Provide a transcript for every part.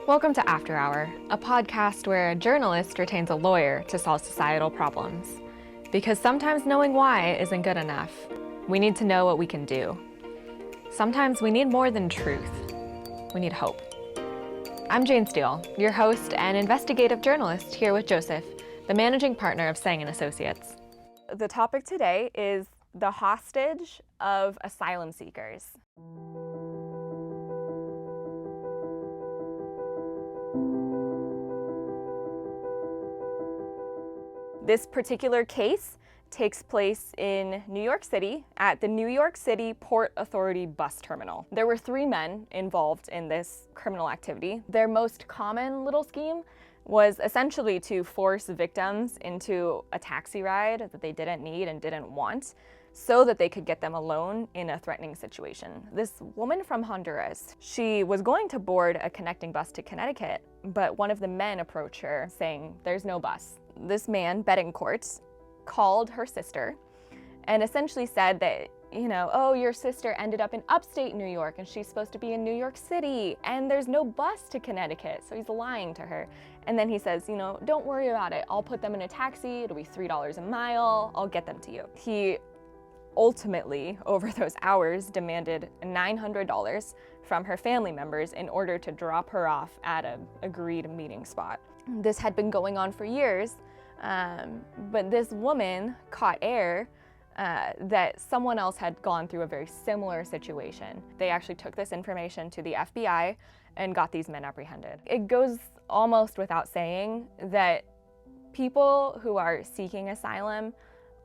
Welcome to After Hour, a podcast where a journalist retains a lawyer to solve societal problems. Because sometimes knowing why isn't good enough. We need to know what we can do. Sometimes we need more than truth. We need hope. I'm Jane Steele, your host and investigative journalist here with Joseph, the managing partner of Tsang & Associates. The topic today is the hostage of asylum seekers. This particular case takes place in New York City at the New York City Port Authority bus terminal. There were 3 men involved in this criminal activity. Their most common little scheme was essentially to force victims into a taxi ride that they didn't need and didn't want so that they could get them alone in a threatening situation. This woman from Honduras, she was going to board a connecting bus to Connecticut, but one of the men approached her saying, "There's no bus." This man, Betancourt, called her sister and essentially said that, oh, your sister ended up in upstate New York and she's supposed to be in New York City and there's no bus to Connecticut. So he's lying to her. And then he says, don't worry about it. I'll put them in a taxi. It'll be $3 a mile. I'll get them to you. He ultimately, over those hours, demanded $900 from her family members in order to drop her off at an agreed meeting spot. This had been going on for years, but this woman caught air that someone else had gone through a very similar situation. They actually took this information to the FBI and got these men apprehended. It goes almost without saying that people who are seeking asylum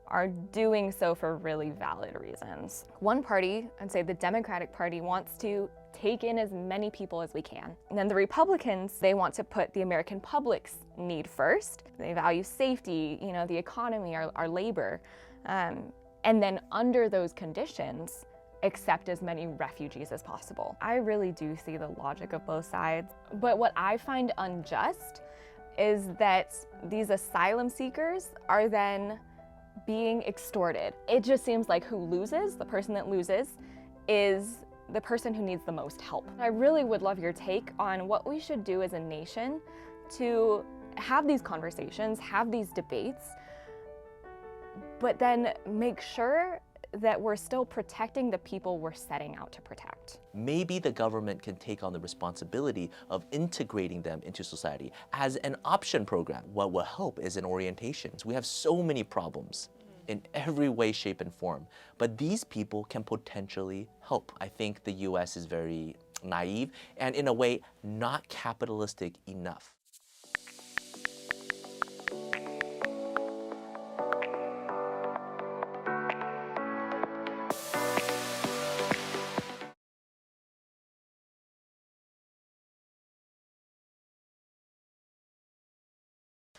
are doing so for really valid reasons. One party, I'd say the Democratic Party, wants to take in as many people as we can. And then the Republicans, they want to put the American public's need first. They value safety, the economy, our labor. And then under those conditions, accept as many refugees as possible. I really do see the logic of both sides. But what I find unjust is that these asylum seekers are then being extorted. It just seems like who loses, the person that loses, is the person who needs the most help. I really would love your take on what we should do as a nation to have these conversations, have these debates, but then make sure that we're still protecting the people we're setting out to protect. Maybe the government can take on the responsibility of integrating them into society as an option program. What will help is an orientation. We have so many problems in every way, shape, and form, but these people can potentially help. I think the US is very naive and in a way not capitalistic enough.